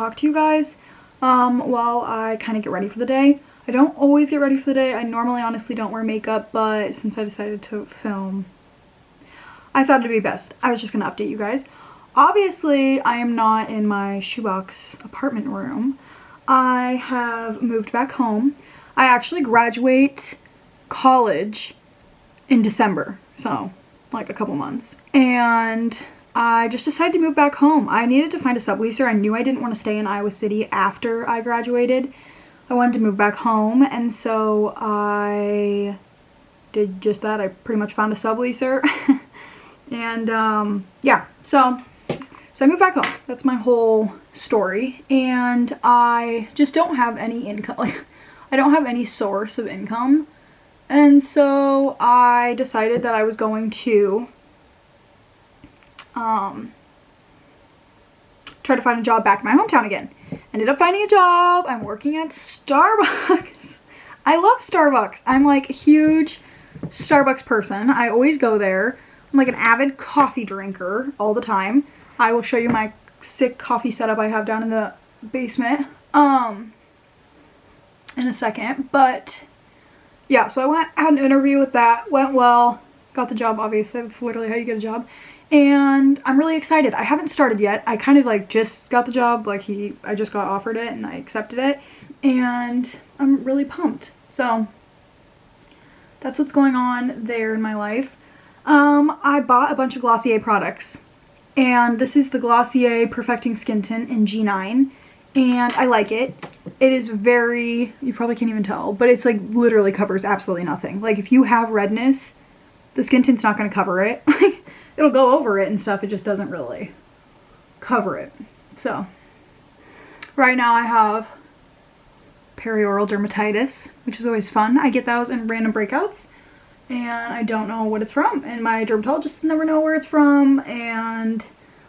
talk to you guys while I kind of get ready for the day. I don't always get ready for the day. I normally honestly don't wear makeup, but since I decided to film, I thought it'd be best. I was just gonna update you guys. Obviously, I am not in my shoebox apartment room. I have moved back home. I actually graduate college in December, so like a couple months. And I just decided to move back home. I needed to find a subleaser. I knew I didn't want to stay in Iowa City after I graduated. I wanted to move back home, and so I did just that. I pretty much found a subleaser. And yeah, so I moved back home. That's my whole story. And I just don't have any income. Like, I don't have any source of income. And so I decided that I was going to try to find a job back in my hometown again. Ended up finding a job. I'm working at Starbucks. I love Starbucks. I'm like a huge Starbucks person. I always go there. I'm like an avid coffee drinker all the time. I will show you my sick coffee setup I have down in the basement in a second. But yeah, so I had an interview with that. Went well. Got the job, obviously. That's literally how you get a job. And I'm really excited. I haven't started yet. I kind of like just got the job. Like I just got offered it and I accepted it. And I'm really pumped. So that's what's going on there in my life. I bought a bunch of Glossier products. And this is the Glossier Perfecting Skin Tint in G9. And I like it. It is very, you probably can't even tell, but it's like literally covers absolutely nothing. Like if you have redness, the skin tint's not going to cover it. It'll go over it and stuff. It just doesn't really cover it. So right now I have Perioral Dermatitis, which is always fun. I get those in random breakouts and I don't know what it's from. And my dermatologists never know where it's from. And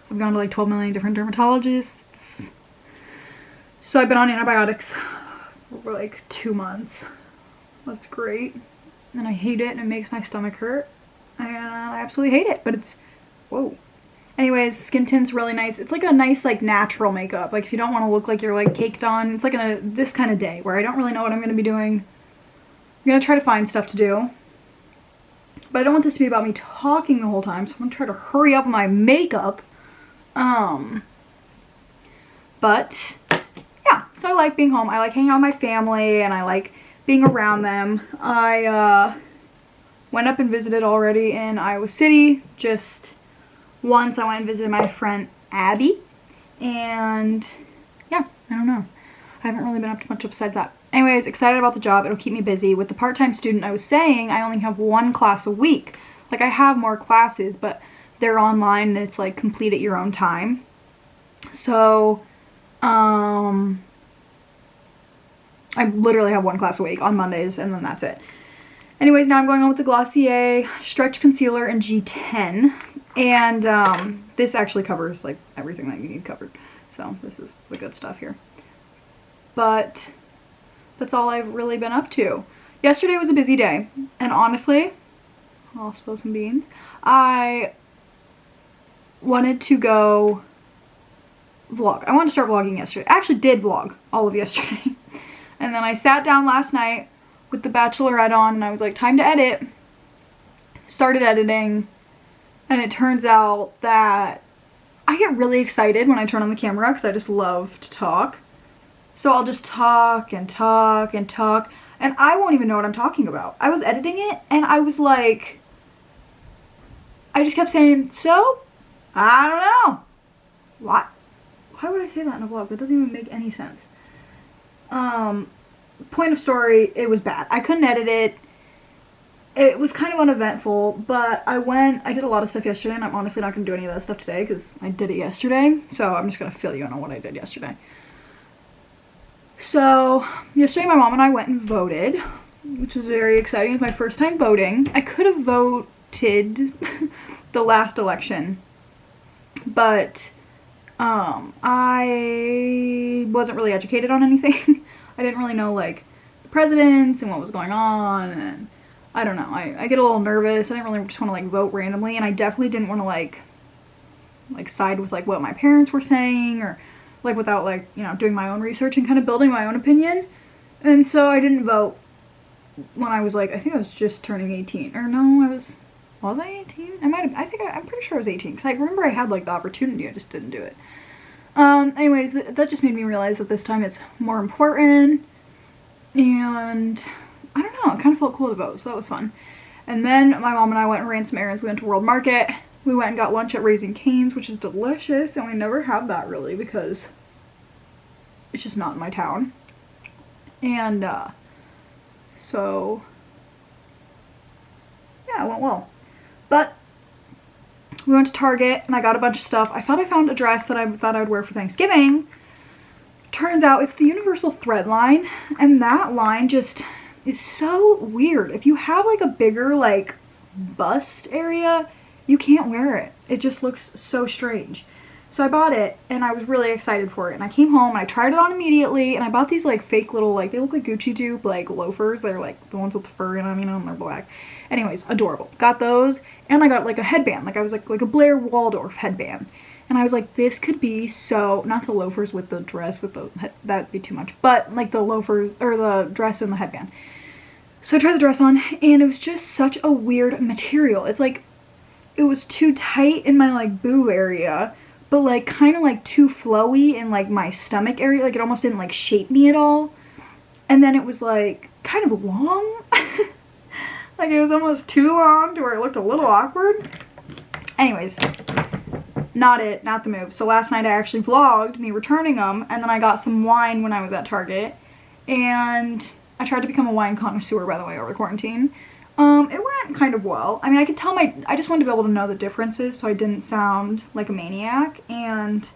I've gone to like 12 million different dermatologists. So I've been on antibiotics for like 2 months. That's great. And I hate it and it makes my stomach hurt. And I absolutely hate it, but it's, whoa. Anyways, skin tint's really nice. It's like a nice like natural makeup. Like if you don't want to look like you're like caked on, it's like this kind of day where I don't really know what I'm going to be doing. I'm going to try to find stuff to do. But I don't want this to be about me talking the whole time, so I'm going to try to hurry up my makeup. But yeah, so I like being home. I like hanging out with my family and I like being around them. I went up and visited already in Iowa City. Just once I went and visited my friend Abby. And yeah, I don't know. I haven't really been up to much besides that. Anyways, excited about the job. It'll keep me busy. With the part-time student, I was saying I only have 1 class a week. Like I have more classes, but they're online and it's like complete at your own time. So, I literally have 1 class a week on Mondays and then that's it. Anyways, now I'm going on with the Glossier Stretch Concealer in G10. And this actually covers like everything that you need covered. So this is the good stuff here. But that's all I've really been up to. Yesterday was a busy day. And honestly, I'll spill some beans. I wanted to go vlog. I wanted to start vlogging yesterday. I actually did vlog all of yesterday. And then I sat down last night with the Bachelorette on and I was like, time to edit. Started editing. And it turns out that I get really excited when I turn on the camera because I just love to talk. So I'll just talk and talk and talk. And I won't even know what I'm talking about. I was editing it and I was like, I just kept saying, so, I don't know. What? Why would I say that in a vlog? That doesn't even make any sense. Point of story, it was bad. I couldn't edit it. It was kind of uneventful, but I did a lot of stuff yesterday, and I'm honestly not going to do any of that stuff today because I did it yesterday. So I'm just going to fill you in on what I did yesterday. So yesterday my mom and I went and voted, which was very exciting. It was my first time voting. I could have voted the last election, but I wasn't really educated on anything. I didn't really know like the presidents and what was going on, and I don't know. I get a little nervous. I didn't really just want to like vote randomly, and I definitely didn't want to like side with like what my parents were saying or like without like, you know, doing my own research and kind of building my own opinion. And so I didn't vote when I was like, I think I was just turning 18. Or no, was I 18? I'm pretty sure I was 18 because I remember I had like the opportunity, I just didn't do it. Anyways, that just made me realize that this time it's more important, and I don't know, it kind of felt cool to vote, so that was fun. And then my mom and I went and ran some errands. We went to World Market. We went and got lunch at Raising Cane's, which is delicious, and we never have that really because it's just not in my town. And so yeah, it went well. But we went to Target and I got a bunch of stuff. I thought I found a dress that I thought I would wear for Thanksgiving. Turns out it's the Universal Thread line, and that line just is so weird. If you have like a bigger like bust area, you can't wear it. It just looks so strange. So I bought it and I was really excited for it, and I came home and I tried it on immediately, and I bought these like fake little, like, they look like Gucci dupe like loafers. They're like the ones with the fur in them, you know, and they're black. Anyways, adorable. Got those, and I got like a headband. Like I was like a Blair Waldorf headband. And I was like, this could be so, not the loafers with the dress, with the, that'd be too much, but like the loafers, or the dress and the headband. So I tried the dress on, and it was just such a weird material. It's like, it was too tight in my like boob area, but like kind of like too flowy in like my stomach area. Like it almost didn't like shape me at all. And then it was like kind of long. Like it was almost too long to where it looked a little awkward. Anyways, not the move. So last night I actually vlogged me returning them, and then I got some wine when I was at Target, and I tried to become a wine connoisseur, by the way, over quarantine. It went kind of well. I mean, I could tell I just wanted to be able to know the differences so I didn't sound like a maniac, and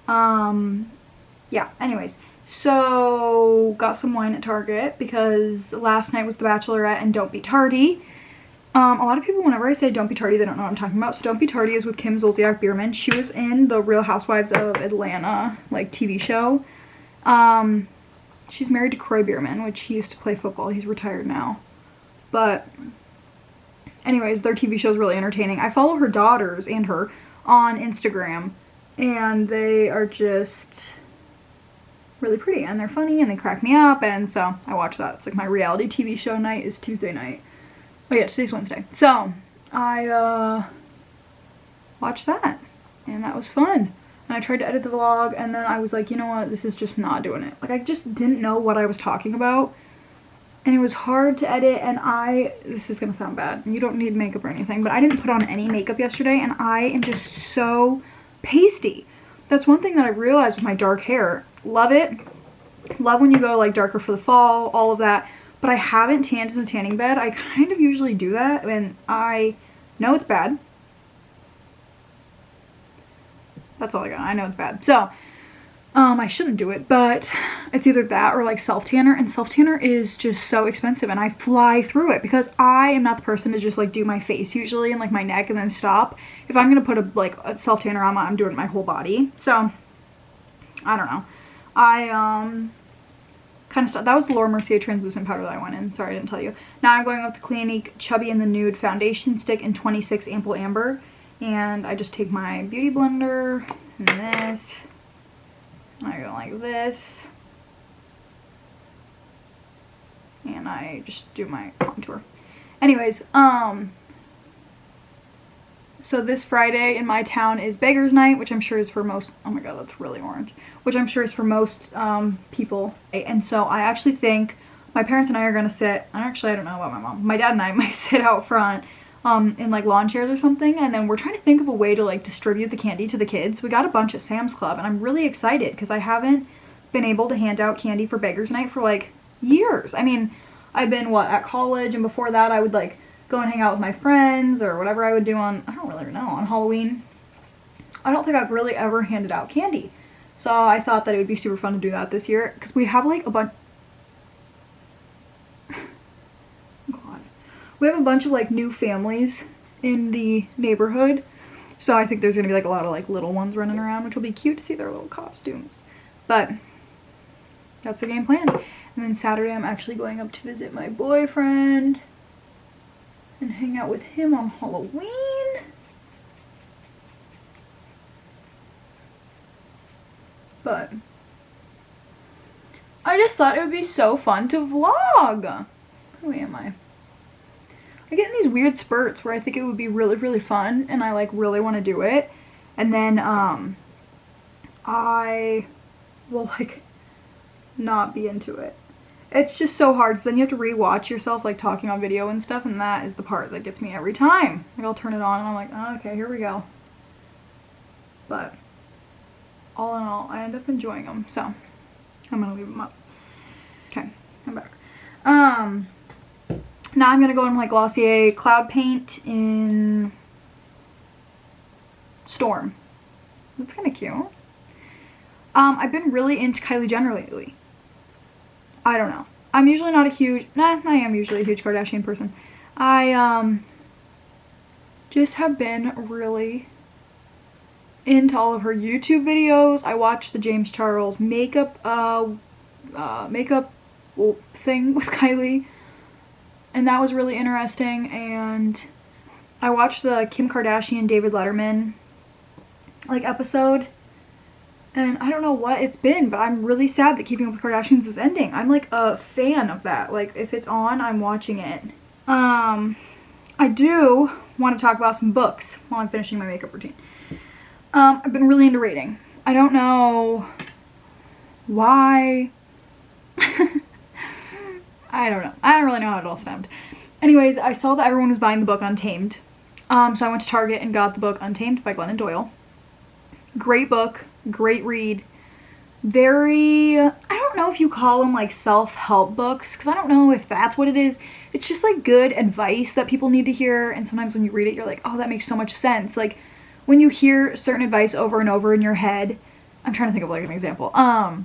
yeah, anyways. So got some wine at Target because last night was The Bachelorette and Don't Be Tardy. A lot of people, whenever I say Don't Be Tardy, they don't know what I'm talking about. So Don't Be Tardy is with Kim Zolciak Biermann. She was in the Real Housewives of Atlanta, like, TV show. She's married to Croy Biermann, which he used to play football. He's retired now. But anyways, their TV show is really entertaining. I follow her daughters and her on Instagram, and they are just really pretty, and they're funny, and they crack me up, and so I watch that. It's like my reality TV show night is Tuesday night. Oh yeah, today's Wednesday. So I watched that, and that was fun. And I tried to edit the vlog, and then I was like, you know what, this is just not doing it. Like, I just didn't know what I was talking about, and it was hard to edit, and this is gonna sound bad, you don't need makeup or anything, but I didn't put on any makeup yesterday, and I am just so pasty. That's one thing that I realized with my dark hair. Love it. Love when you go like darker for the fall, all of that. But I haven't tanned in a tanning bed. I kind of usually do that, and I know it's bad. That's all I got. I know it's bad. So, I shouldn't do it, but it's either that or like self-tanner, and self-tanner is just so expensive, and I fly through it because I am not the person to just like do my face usually and like my neck and then stop. If I'm gonna put a self-tanner on, I'm doing my whole body. So, I don't know. I kind of stuff. That was the Laura Mercier translucent powder that I went in. Sorry, I didn't tell you. Now I'm going with the Clinique Chubby in the Nude Foundation Stick in 26 Ample Amber. And I just take my beauty blender and this. And I go like this. And I just do my contour. Anyways, so this Friday in my town is Beggars Night, which I'm sure is for most, oh my god, that's really orange, which I'm sure is for most people. And so I actually think my parents and I are going to sit, actually I don't know about my mom, my dad and I might sit out front in like lawn chairs or something, and then we're trying to think of a way to like distribute the candy to the kids. We got a bunch at Sam's Club, and I'm really excited because I haven't been able to hand out candy for Beggars Night for like years. I mean, I've been at college, and before that I would like go and hang out with my friends or whatever I would do on, I don't really know, on Halloween. I don't think I've really ever handed out candy. So I thought that it would be super fun to do that this year because we have like a bunch, God. We have a bunch of like new families in the neighborhood. So I think there's going to be like a lot of like little ones running around, which will be cute to see their little costumes. But that's the game plan. And then Saturday I'm actually going up to visit my boyfriend and hang out with him on Halloween. But I just thought it would be so fun to vlog. Who am I? I get in these weird spurts where I think it would be really, really fun and I like really want to do it. And then I will like not be into it. It's just so hard, because then you have to re-watch yourself like talking on video and stuff, and that is the part that gets me every time. Like I'll turn it on and I'm like, oh, okay, here we go. But all in all, I end up enjoying them, so I'm gonna leave them up. Okay, I'm back. Now I'm gonna go in like Glossier Cloud Paint in Storm. That's kind of cute. I've been really into Kylie Jenner lately. I don't know. I'm usually not a huge, I am usually a huge Kardashian person. I just have been really into all of her YouTube videos. I watched the James Charles makeup thing with Kylie, and that was really interesting. And I watched the Kim Kardashian David Letterman like episode, and I don't know what it's been, but I'm really sad that Keeping Up with the Kardashians is ending. I'm like a fan of that. Like if it's on, I'm watching it. I do want to talk about some books while I'm finishing my makeup routine. I've been really into reading. I don't know why. I don't know. I don't really know how it all stemmed. Anyways, I saw that everyone was buying the book Untamed. So I went to Target and got the book Untamed by Glennon Doyle. Great book. Great read. Very, I don't know if you call them like self-help books, because I don't know if that's what it is. It's just like good advice that people need to hear, and sometimes when you read it, you're like, oh, that makes so much sense. Like when you hear certain advice over and over in your head, I'm trying to think of like an example, and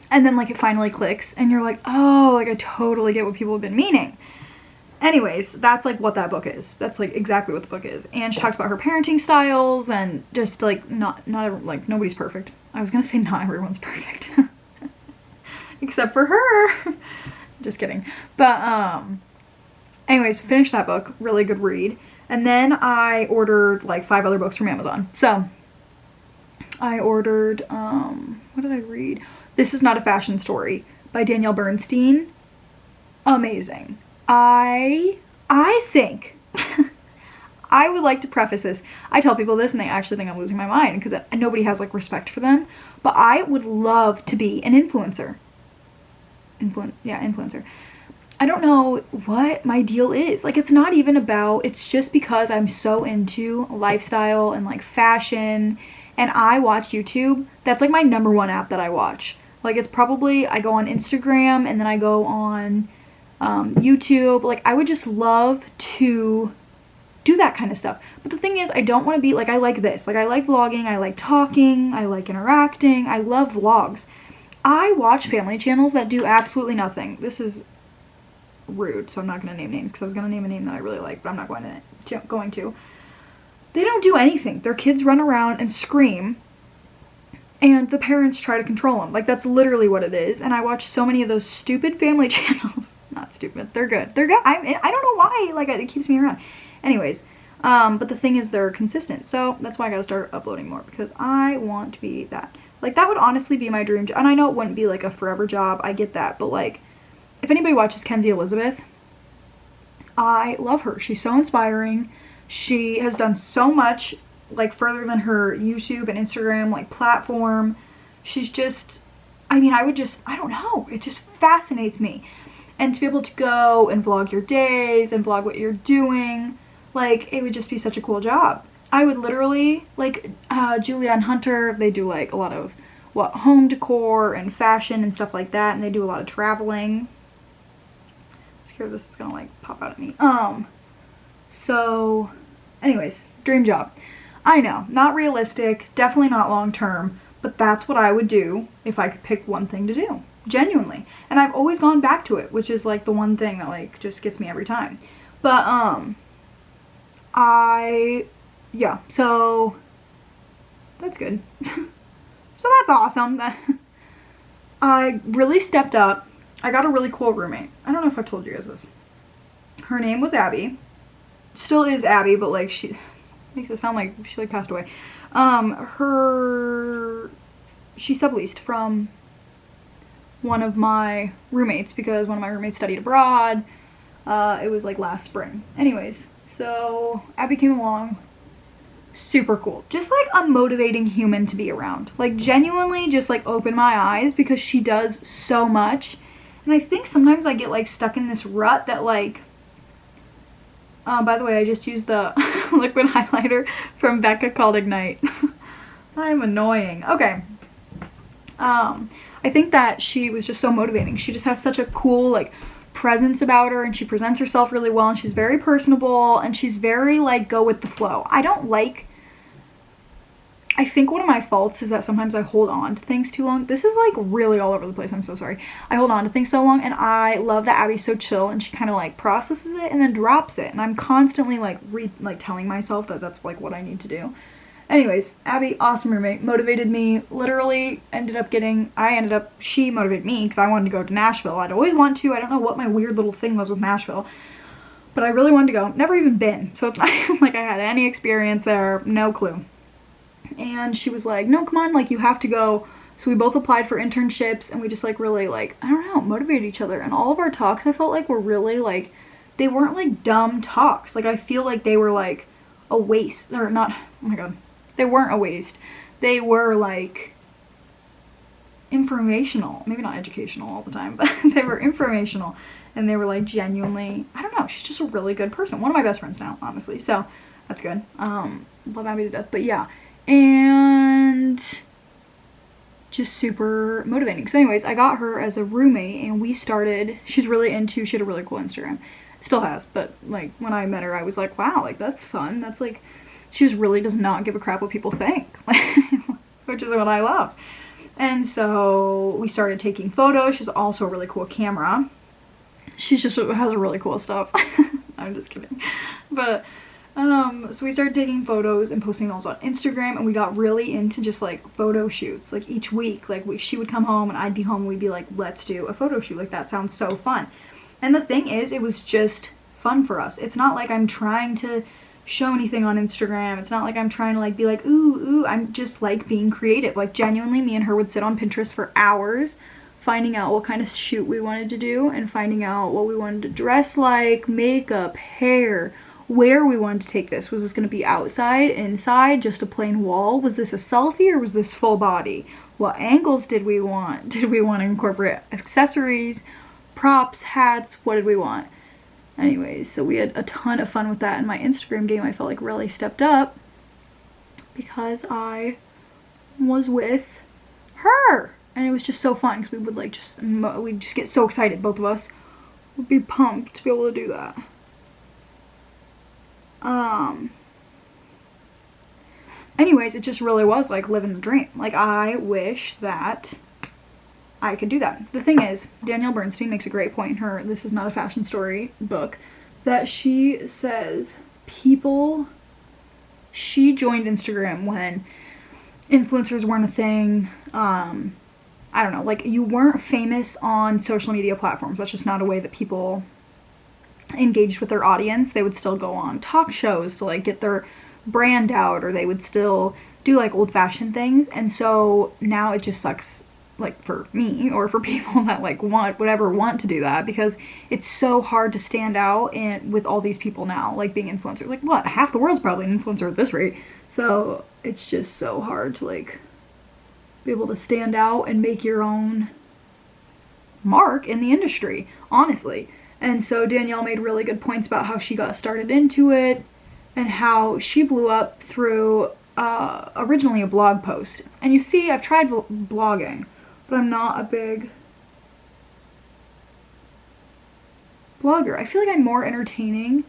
then like it finally clicks, and you're like, oh, like I totally get what people have been meaning. Anyways, that's like what that book is. That's like exactly what the book is. And she talks about her parenting styles, and just like not like nobody's perfect. I was gonna say not everyone's perfect. Except for her. Just kidding. But anyways, finished that book. Really good read. And then I ordered like 5 other books from Amazon. So I ordered what did I read? This Is Not a Fashion Story by Danielle Bernstein. Amazing. I think I would like to preface this. I tell people this and they actually think I'm losing my mind because nobody has like respect for them. But I would love to be an influencer. Influencer. I don't know what my deal is. Like it's not even about, it's just because I'm so into lifestyle and like fashion, and I watch YouTube. That's like my #1 app that I watch. Like it's probably, I go on Instagram and then I go on YouTube. Like I would just love to do that kind of stuff. But the thing is, I don't want to be like, I like this. Like I like vlogging, I like talking, I like interacting, I love vlogs. I watch family channels that do absolutely nothing. This is rude, so I'm not going to name names, because I was going to name a name that I really like, but I'm not going to. They don't do anything. Their kids run around and scream, and the parents try to control them. Like that's literally what it is. And I watch so many of those stupid family channels. Not stupid. They're good. They're good. I don't know why. Like it keeps me around. Anyways, but the thing is, they're consistent. So that's why I gotta start uploading more, because I want to be that. Like that would honestly be my dream job. And I know it wouldn't be like a forever job. I get that. But like, if anybody watches Kenzie Elizabeth, I love her. She's so inspiring. She has done so much, like further than her YouTube and Instagram like platform. She's just, I mean, I don't know. It just fascinates me. And to be able to go and vlog your days and vlog what you're doing, like it would just be such a cool job. I would literally, like Julianne Hunter, they do like a lot of home decor and fashion and stuff like that, and they do a lot of traveling. I'm scared this is gonna like pop out at me. So anyways, dream job. I know, not realistic, definitely not long term, but that's what I would do if I could pick one thing to do. Genuinely. And I've always gone back to it, which is like the one thing that like just gets me every time. But yeah, so that's good. So that's awesome. I really stepped up. I got a really cool roommate. I don't know if I've told you guys this. Her name was Abby. Still is Abby, but like she makes it sound like she like passed away. Her she subleased from one of my roommates because one of my roommates studied abroad. It was like last spring. Anyways, so Abby came along. Super cool. Just like a motivating human to be around. Like genuinely just like opened my eyes because she does so much. And I think sometimes I get like stuck in this rut that like, by the way, I just used the liquid highlighter from Becca called Ignite. I'm annoying. Okay. I think that she was just so motivating. She just has such a cool like presence about her, and she presents herself really well, and she's very personable, and she's very like go with the flow. I think one of my faults is that sometimes I hold on to things too long. This is like really all over the place. I'm so sorry. I hold on to things so long, and I love that Abby's so chill and she kind of like processes it and then drops it. And I'm constantly like telling myself that that's like what I need to do. Anyways, Abby, awesome roommate, motivated me, literally she motivated me because I wanted to go to Nashville. I'd always want to. I don't know what my weird little thing was with Nashville, but I really wanted to go. Never even been. So it's not like I had any experience there, no clue. And she was like, no, come on, like you have to go. So we both applied for internships, and we just like really like, I don't know, motivated each other. And all of our talks I felt like were really like, they weren't like dumb talks. Like I feel like they were like a waste, or not, oh my god. They weren't a waste. They were like informational. Maybe not educational all the time, but they were informational. And they were like genuinely, I don't know, she's just a really good person. One of my best friends now, honestly. So that's good. Love Abby to death. But yeah. And just super motivating. So anyways, I got her as a roommate, and we started, she had a really cool Instagram. Still has, but like when I met her, I was like, wow, like that's fun. That's like, she just really does not give a crap what people think, which is what I love. And so we started taking photos. She's also a really cool camera. She's just has really cool stuff. I'm just kidding. But so we started taking photos and posting those on Instagram, and we got really into just like photo shoots. Like each week, like she would come home and I'd be home, and we'd be like, let's do a photo shoot. Like that sounds so fun. And the thing is, it was just fun for us. It's not like I'm trying to show anything on Instagram. It's not like I'm trying to like be like, ooh, I'm just like being creative. Like genuinely, me and her would sit on Pinterest for hours finding out what kind of shoot we wanted to do, and finding out what we wanted to dress like, makeup, hair, where we wanted to take this. Was this going to be outside, inside, just a plain wall? Was this a selfie, or was this full body? What angles did we want? Did we want to incorporate accessories, props, hats? What did we want? Anyways, so we had a ton of fun with that, and my Instagram game I felt like really stepped up because I was with her, and it was just so fun because we would like we'd just get so excited. Both of us would be pumped to be able to do that. Anyways, it just really was like living the dream. Like I wish that I could do that. The thing is, Danielle Bernstein makes a great point in her This Is Not a Fashion Story book, that she says she joined Instagram when influencers weren't a thing. I don't know, like you weren't famous on social media platforms. That's just not a way that people engaged with their audience. They would still go on talk shows to like get their brand out, or they would still do like old-fashioned things. And so now it just sucks, like for me or for people that like want to do that, because it's so hard to stand out and with all these people now like being influencers. Like what, half the world's probably an influencer at this rate. So it's just so hard to like be able to stand out and make your own mark in the industry, honestly. And so Danielle made really good points about how she got started into it and how she blew up through originally a blog post. And you see, I've tried blogging, but I'm not a big blogger. I feel like I'm more entertaining.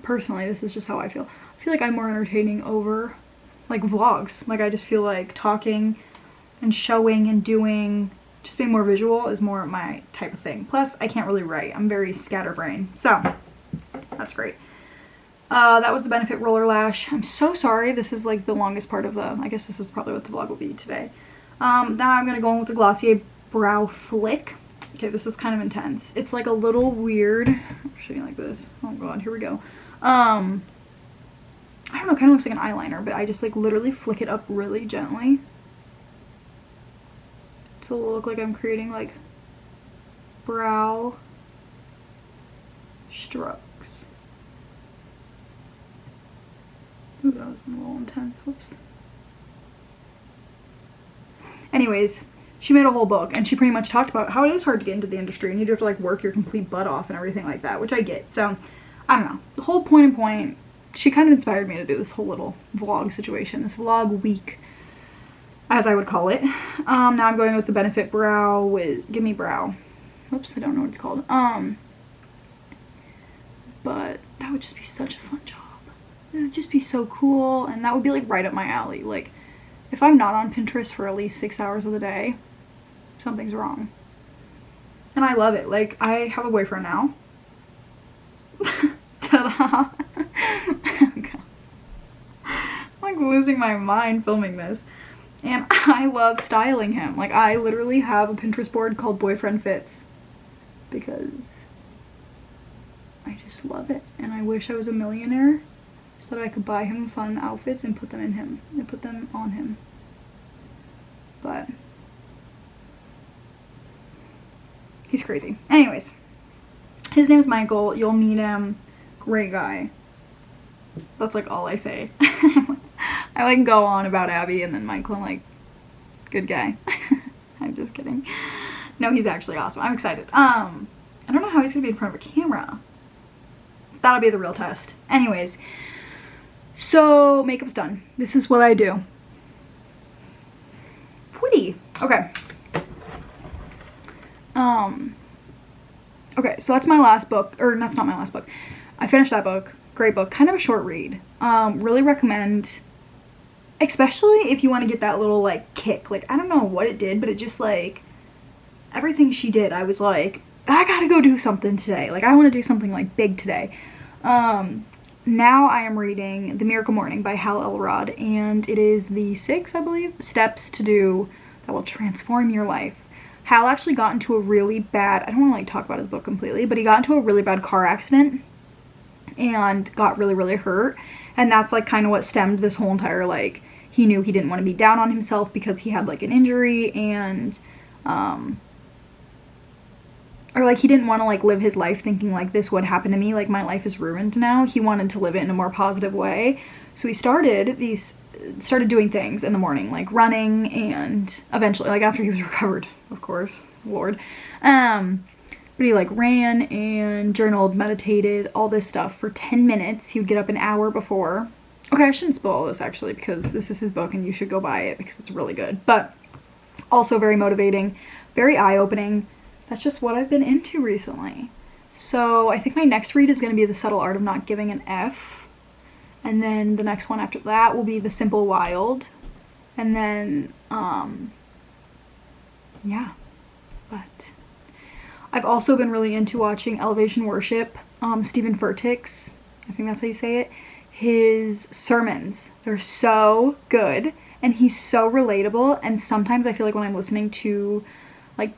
Personally, this is just how I feel. I feel like I'm more entertaining over like vlogs. Like I just feel like talking and showing and doing, just being more visual is more my type of thing. Plus, I can't really write. I'm very scatterbrained. So, that's great. That was the Benefit Roller Lash. I'm so sorry. This is like the longest part of I guess this is probably what the vlog will be today. Now I'm going to go in with the Glossier Brow Flick. Okay, this is kind of intense. It's like a little weird. I'll show you like this. Oh god, here we go. I don't know, kind of looks like an eyeliner, but I just like literally flick it up really gently. So it'll look like I'm creating like brow strokes. Ooh, that was a little intense. Whoops. Anyways, she made a whole book and she pretty much talked about how it is hard to get into the industry and you do have to like work your complete butt off and everything like that, which I get. So I don't know. The whole point, she kind of inspired me to do this whole little vlog situation, this vlog week, as I would call it. Now I'm going with the Benefit Brow with Gimme Brow. Oops, I don't know what it's called. But that would just be such a fun job. It would just be so cool, and that would be like right up my alley. Like, if I'm not on Pinterest for at least 6 hours of the day, something's wrong. And I love it. Like, I have a boyfriend now. Ta-da! I'm like losing my mind filming this. And I love styling him. Like, I literally have a Pinterest board called Boyfriend Fits. Because I just love it. And I wish I was a millionaire so that I could buy him fun outfits and put them in him. And put them on him. But he's crazy. Anyways. His name's Michael. You'll meet him. Great guy. That's like all I say. I like go on about Abby and then Michael, I'm like, good guy. I'm just kidding. No, he's actually awesome. I'm excited. I don't know how he's gonna be in front of a camera. That'll be the real test. Anyways, so makeup's done. This is what I do. Pretty. Okay. Okay, so that's my last book, or that's not my last book. I finished that book. Great book. Kind of a short read. Really recommend, especially if you want to get that little like kick. Like, I don't know what it did, but it just like, everything she did, I was like, I gotta go do something today. Like, I want to do something like big today. Now I am reading The Miracle Morning by Hal Elrod, and it is the 6, I believe, steps to do that will transform your life. Hal actually got into a really bad, I don't want to like talk about his book completely, but he got into a really bad car accident and got really, really hurt. And that's like kind of what stemmed this whole entire, like, he knew he didn't want to be down on himself because he had like an injury and, or like he didn't want to like live his life thinking like this would happen to me, like my life is ruined now. He wanted to live it in a more positive way. So he started doing things in the morning, like running, and eventually, like after he was recovered, of course, Lord. But he like ran and journaled, meditated, all this stuff for 10 minutes. He would get up an hour before. Okay, I shouldn't spoil all this actually because this is his book and you should go buy it because it's really good. But also very motivating, very eye-opening. That's just what I've been into recently. So I think my next read is going to be The Subtle Art of Not Giving an F. And then the next one after that will be The Simple Wild. And then, yeah. But I've also been really into watching Elevation Worship. Stephen Furtick's, I think that's how you say it. His sermons, they're so good. And he's so relatable. And sometimes I feel like when I'm listening to like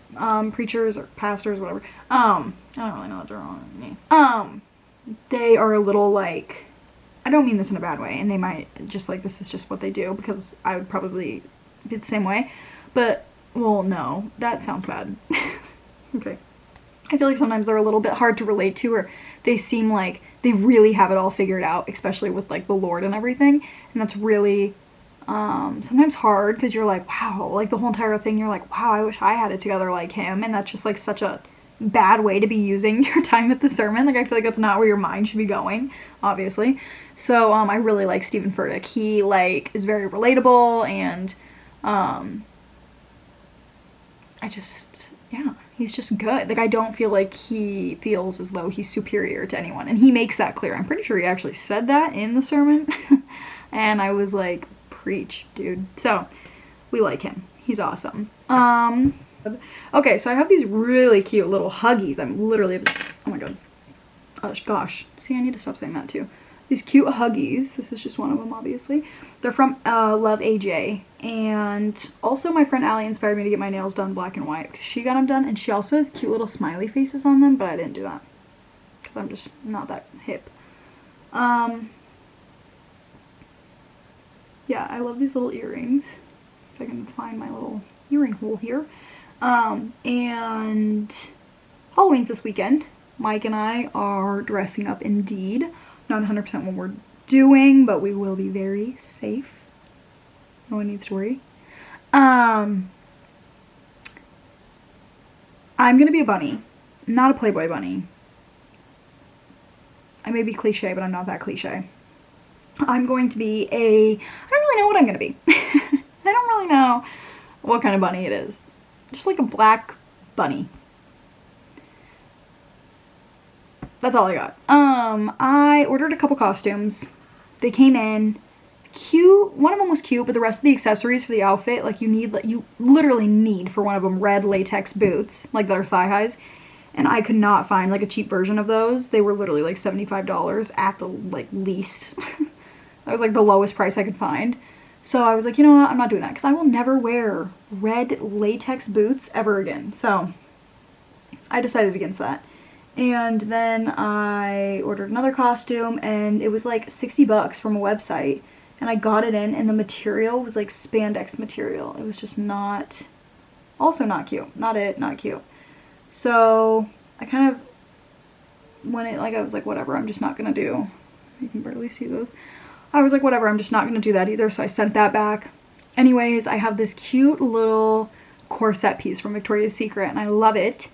preachers or pastors, whatever, I don't really know what they're wrong with me. They are a little like, I don't mean this in a bad way, and they might just like, this is just what they do, because I would probably be the same way, but, well, no, that sounds bad. Okay. I feel like sometimes they're a little bit hard to relate to, or they seem like they really have it all figured out, especially with like the Lord and everything, and that's really sometimes hard, because you're like, wow, like the whole entire thing, you're like, wow, I wish I had it together like him, and that's just like such a bad way to be using your time at the sermon. Like, I feel like that's not where your mind should be going, obviously. So I really like Stephen Furtick. He like is very relatable, and I just, yeah, he's just good. Like, I don't feel like he feels as though he's superior to anyone, and he makes that clear. I'm pretty sure he actually said that in the sermon. And I was like, preach, dude. So we like him. He's awesome. Okay, so I have these really cute little Huggies. I'm literally, oh my god. Oh gosh. See, I need to stop saying that too. These cute Huggies. This is just one of them, obviously. They're from Love AJ. And also my friend Allie inspired me to get my nails done black and white, because she got them done, and she also has cute little smiley faces on them, but I didn't do that because I'm just not that hip. Yeah, I love these little earrings. If I can find my little earring hole here. And Halloween's this weekend. Mike and I are dressing up indeed. Not 100% what we're doing, but we will be very safe. No one needs to worry. I'm gonna be a bunny, not a Playboy bunny. I may be cliche, but I'm not that cliche. I'm going to be I don't really know what I'm gonna be. I don't really know what kind of bunny it is. Just like a black bunny. That's all I got. I ordered a couple costumes. They came in cute. One of them was cute, but the rest of the accessories for the outfit, like you literally need for one of them red latex boots, like that are thigh highs. And I could not find like a cheap version of those. They were literally like $75 at the like least. That was like the lowest price I could find. So I was like, you know what, I'm not doing that because I will never wear red latex boots ever again. So I decided against that. And then I ordered another costume and it was like 60 bucks from a website. And I got it in and the material was like spandex material. It was just not, also not cute. Not cute. So I kind of, I was like, whatever, I'm just not gonna do. You can barely see those. I was like, whatever, I'm just not gonna do that either. So I sent that back. Anyways, I have this cute little corset piece from Victoria's Secret and I love it.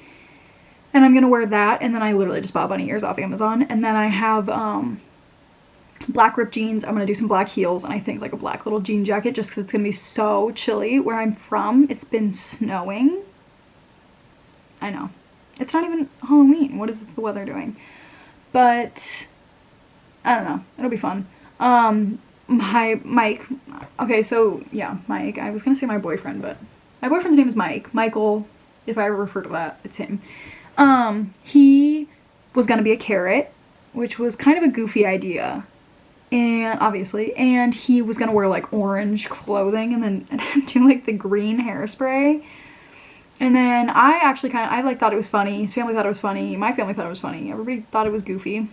And I'm gonna wear that, and then I literally just bought bunny ears off Amazon. And then I have black ripped jeans. I'm gonna do some black heels, and I think like a black little jean jacket just because it's gonna be so chilly. Where I'm from, it's been snowing. I know. It's not even Halloween. What is the weather doing? But I don't know. It'll be fun. Mike. Okay, so yeah, Mike. I was gonna say my boyfriend, but my boyfriend's name is Mike. Michael, if I ever refer to that, it's him. He was gonna be a carrot, which was kind of a goofy idea, and obviously, and he was gonna wear like orange clothing and then do like the green hairspray. And then I actually I like thought it was funny. His family thought it was funny. My family thought it was funny. Everybody thought it was goofy. And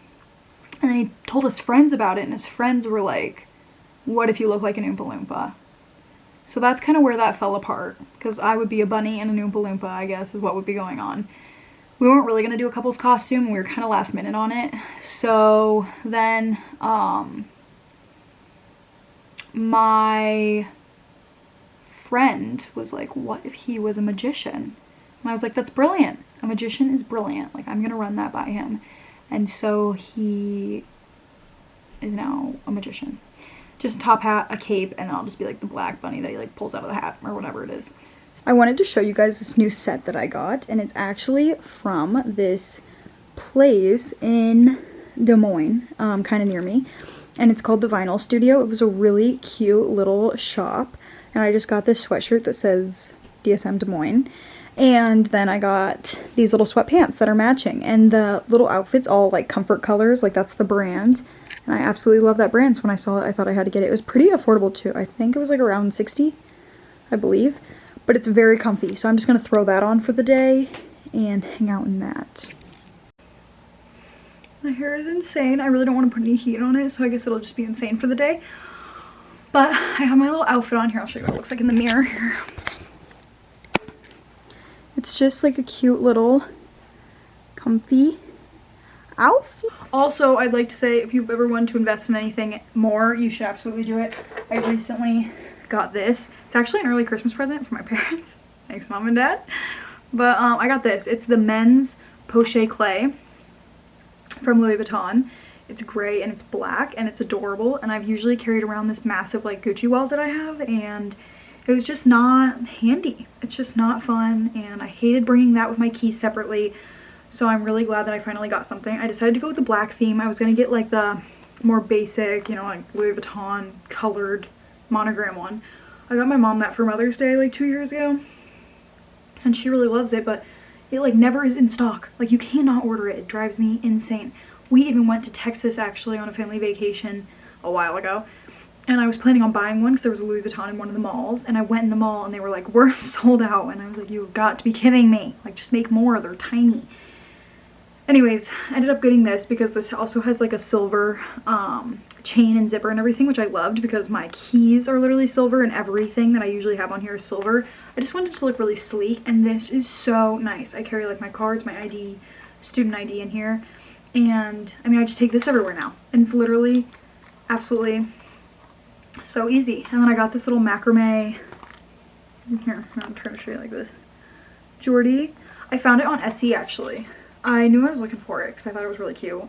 then he told his friends about it, and his friends were like, what if you look like an Oompa Loompa? So that's kind of where that fell apart, because I would be a bunny and an Oompa Loompa, I guess, is what would be going on. We weren't really going to do a couple's costume, and we were kind of last minute on it. So then, my friend was like, what if he was a magician? And I was like, that's brilliant. A magician is brilliant. Like, I'm going to run that by him. And so he is now a magician. Just a top hat, a cape, and I'll just be like the black bunny that he like pulls out of the hat or whatever it is. I wanted to show you guys this new set that I got, and it's actually from this place in Des Moines, kind of near me, and it's called the Vinyl Studio. It was a really cute little shop, and I just got this sweatshirt that says DSM Des Moines, and then I got these little sweatpants that are matching, and the little outfits all like comfort colors, like that's the brand, and I absolutely love that brand. So when I saw it, I thought I had to get it. It was pretty affordable too. I think it was like around 60, I believe. But it's very comfy, so I'm just going to throw that on for the day and hang out in that. My hair is insane. I really don't want to put any heat on it, so I guess it'll just be insane for the day. But I have my little outfit on here. I'll show you what it looks like in the mirror here. It's just like a cute little comfy outfit. Also, I'd like to say, if you've ever wanted to invest in anything more, you should absolutely do it. I recently got this. It's actually an early Christmas present for my parents. Thanks, Mom and Dad. But I got this. It's the men's poche clay from Louis Vuitton. It's gray and it's black and it's adorable, and I've usually carried around this massive like Gucci welt that I have, and it was just not handy. It's just not fun, and I hated bringing that with my keys separately. So I'm really glad that I finally got something. I decided to go with the black theme. I was gonna get like the more basic, you know, like Louis Vuitton colored monogram one. I got my mom that for Mother's Day like 2 years ago, and she really loves it, but it like never is in stock. Like, you cannot order it. It drives me insane. We even went to Texas actually on a family vacation a while ago, and I was planning on buying one because there was a Louis Vuitton in one of the malls, and I went in the mall and they were like, we're sold out, and I was like, you've got to be kidding me. Like, just make more. They're tiny. Anyways, I ended up getting this because this also has like a silver chain and zipper and everything, which I loved because my keys are literally silver and everything that I usually have on here is silver. I just wanted to look really sleek, and this is so nice. I carry like my cards, my ID, student ID in here, and I mean I just take this everywhere now, and it's literally absolutely so easy. And then I got this little macrame here. I'm trying to show you like this. Jordy. I found it on Etsy actually. I knew I was looking for it because I thought it was really cute,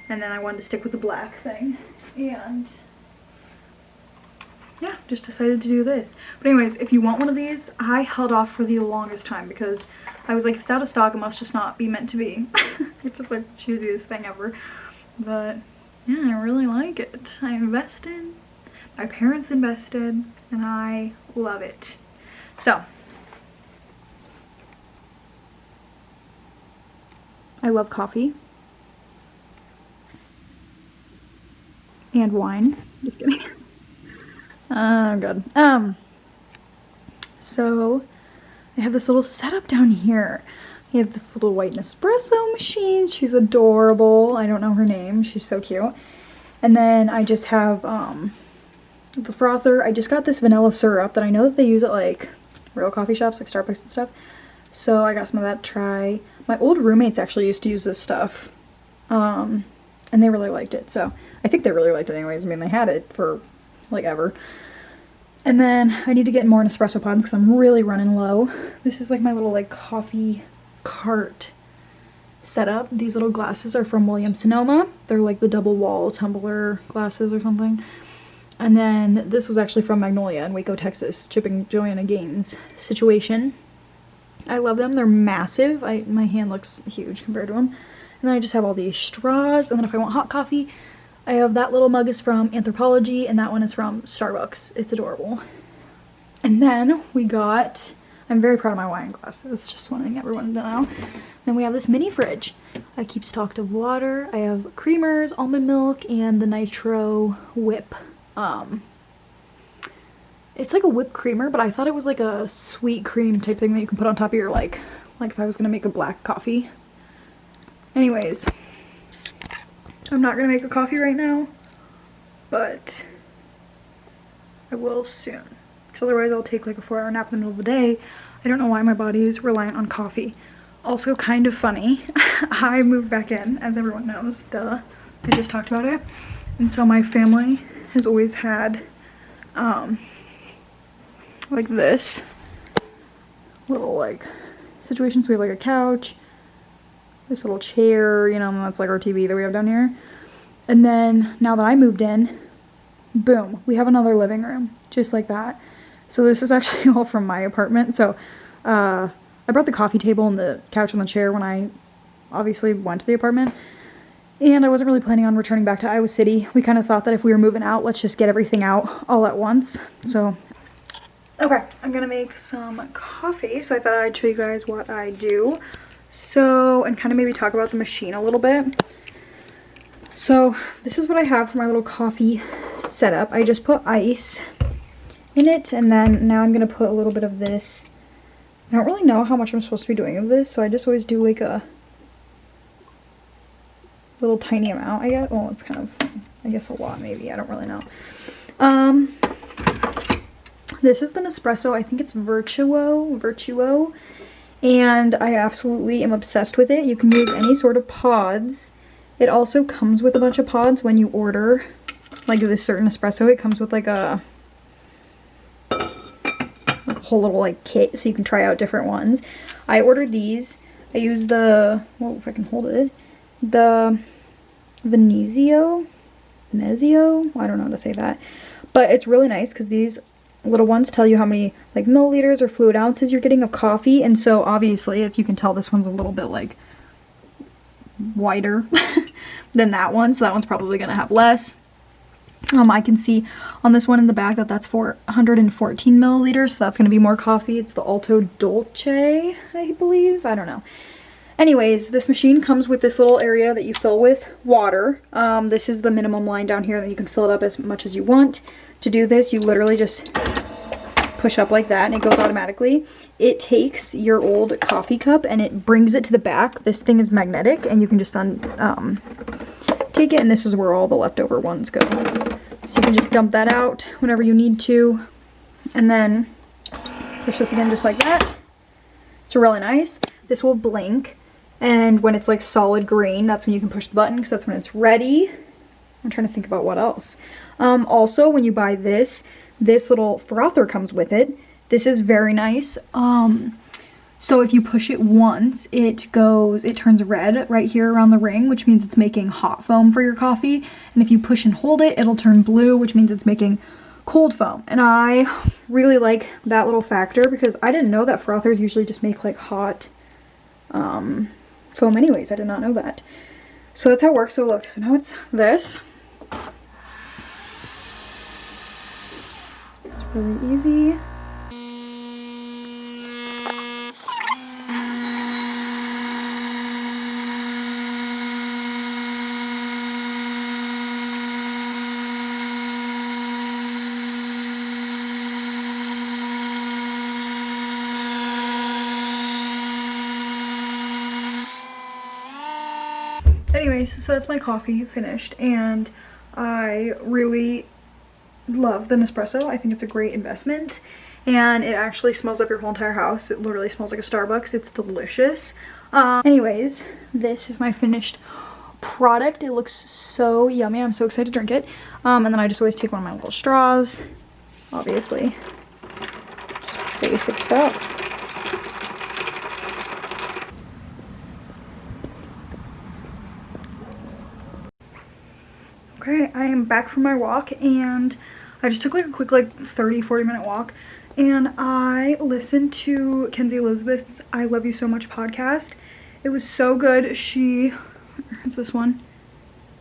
and then I wanted to stick with the black thing, and yeah, just decided to do this. But anyways, if you want one of these, I held off for the longest time because I was like, if it's out of stock, it must just not be meant to be. It's just like the cheesiest thing ever. But yeah, I really like it. I invested, my parents invested, and I love it. So I love coffee and wine. Just kidding. Oh god. So I have this little setup down here. I have this little white Nespresso machine. She's adorable. I don't know her name. She's so cute. And then I just have the frother. I just got this vanilla syrup that I know that they use at like real coffee shops like Starbucks and stuff. So I got some of that to try. My old roommates actually used to use this stuff. And they really liked it. So I think they really liked it anyways. I mean, they had it for like ever. And then I need to get more Nespresso pods because I'm really running low. This is like my little like coffee cart setup. These little glasses are from Williams-Sonoma. They're like the double wall tumbler glasses or something. And then this was actually from Magnolia in Waco, Texas. Chipping Joanna Gaines situation. I love them. They're massive. My hand looks huge compared to them. And then I just have all these straws. And then if I want hot coffee, I have that little mug is from Anthropologie, and that one is from Starbucks. It's adorable. And then we got, I'm very proud of my wine glasses, just wanting everyone to know. Then we have this mini fridge. I keep stocked of water. I have creamers, almond milk, and the Nitro Whip. It's like a whipped creamer, but I thought it was like a sweet cream type thing that you can put on top of your like if I was gonna make a black coffee. Anyways. I'm not gonna make a coffee right now, but I will soon. Because otherwise I'll take like a 4-hour nap in the middle of the day. I don't know why my body is reliant on coffee. Also kind of funny, I moved back in, as everyone knows, duh. I just talked about it. And so my family has always had, like this little like situations. We have like a couch, this little chair, you know, and that's like our TV that we have down here. And then now that I moved in, boom, we have another living room, just like that. So this is actually all from my apartment. So I brought the coffee table and the couch and the chair when I obviously went to the apartment. And I wasn't really planning on returning back to Iowa City. We kind of thought that if we were moving out, let's just get everything out all at once. So, okay, I'm gonna make some coffee. So I thought I'd show you guys what I do. So, and kind of maybe talk about the machine a little bit. So this is what I have for my little coffee setup. I just put ice in it, and then now I'm gonna put a little bit of this. I don't really know how much I'm supposed to be doing of this, so I just always do like a little tiny amount, I guess. Well, it's kind of, I guess a lot maybe, I don't really know. This is the Nespresso, I think it's Virtuo, and I absolutely am obsessed with it. You can use any sort of pods. It also comes with a bunch of pods when you order like this certain espresso. It comes with like a whole little like kit so you can try out different ones. I ordered these. I use the, well, if I can hold it, the Venezio, I don't know how to say that, but it's really nice because these little ones tell you how many like milliliters or fluid ounces you're getting of coffee. And so obviously, if you can tell, this one's a little bit like wider than that one, so that one's probably gonna have less. I can see on this one in the back that that's 414 milliliters, so that's gonna be more coffee. It's the Alto Dolce, I believe. I don't know. Anyways, this machine comes with this little area that you fill with water. This is the minimum line down here that you can fill it up as much as you want. To do this, you literally just push up like that and it goes automatically. It takes your old coffee cup and it brings it to the back. This thing is magnetic and you can just take it, and this is where all the leftover ones go. So you can just dump that out whenever you need to. And then Push this again just like that. It's really nice. This will blink, and when it's like solid green, that's when you can push the button because that's when it's ready. I'm trying to think about what else. Also, when you buy this little frother comes with it. This is very nice. So if you push it once, it turns red right here around the ring, which means it's making hot foam for your coffee. And if you push and hold it, it'll turn blue, which means it's making cold foam. And I really like that little factor because I didn't know that frothers usually just make like hot foam anyways. I did not know that. So that's how it works. So look, so now it's this. It's really easy. Anyways, so that's my coffee finished, and I really love the Nespresso. I think it's a great investment, and it actually smells up your whole entire house. It literally smells like a Starbucks. It's delicious. Anyways, this is my finished product. It looks so yummy. I'm so excited to drink it. And then I just always take one of my little straws, obviously. Just basic stuff. Okay, I am back from my walk, and I just took like a quick 30-40 minute walk, and I listened to Kenzie Elizabeth's I Love You So Much podcast. It was so good. It's this one.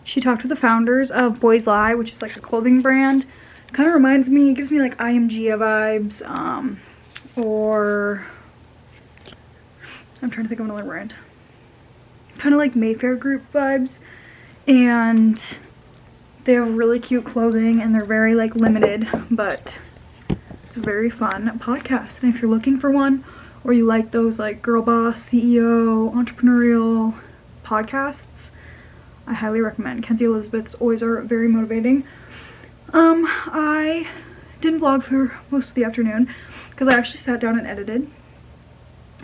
She talked with the founders of Boys Lie, which is like a clothing brand. Kind of reminds me, it gives me like IMGA vibes, or I'm trying to think of another brand. Kind of like Mayfair Group vibes, and they have really cute clothing, and they're very like limited, but it's a very fun podcast. And if you're looking for one, or you like those like girl boss, CEO, entrepreneurial podcasts, I highly recommend. Kenzie Elizabeth's always are very motivating. I didn't vlog for most of the afternoon because I actually sat down and edited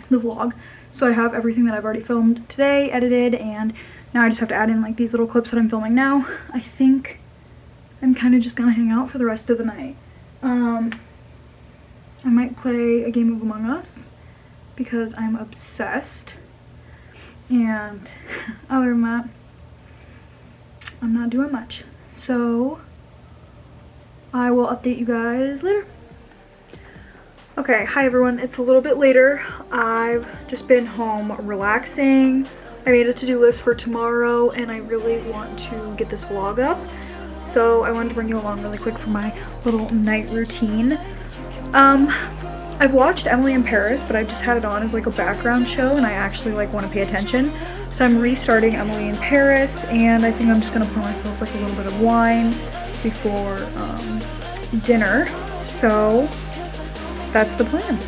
the vlog. So I have everything that I've already filmed today edited, and now I just have to add in like these little clips that I'm filming now. I think I'm kind of just gonna hang out for the rest of the night. I might play a game of Among Us because I'm obsessed. And other than that, I'm not doing much. So I will update you guys later. Okay, hi everyone. It's a little bit later. I've just been home relaxing. I made a to-do list for tomorrow, and I really want to get this vlog up. So I wanted to bring you along really quick for my little night routine. I've watched Emily in Paris, but I just had it on as like a background show, and I actually like want to pay attention. So I'm restarting Emily in Paris, and I think I'm just gonna pour myself like a little bit of wine before dinner. So that's the plan.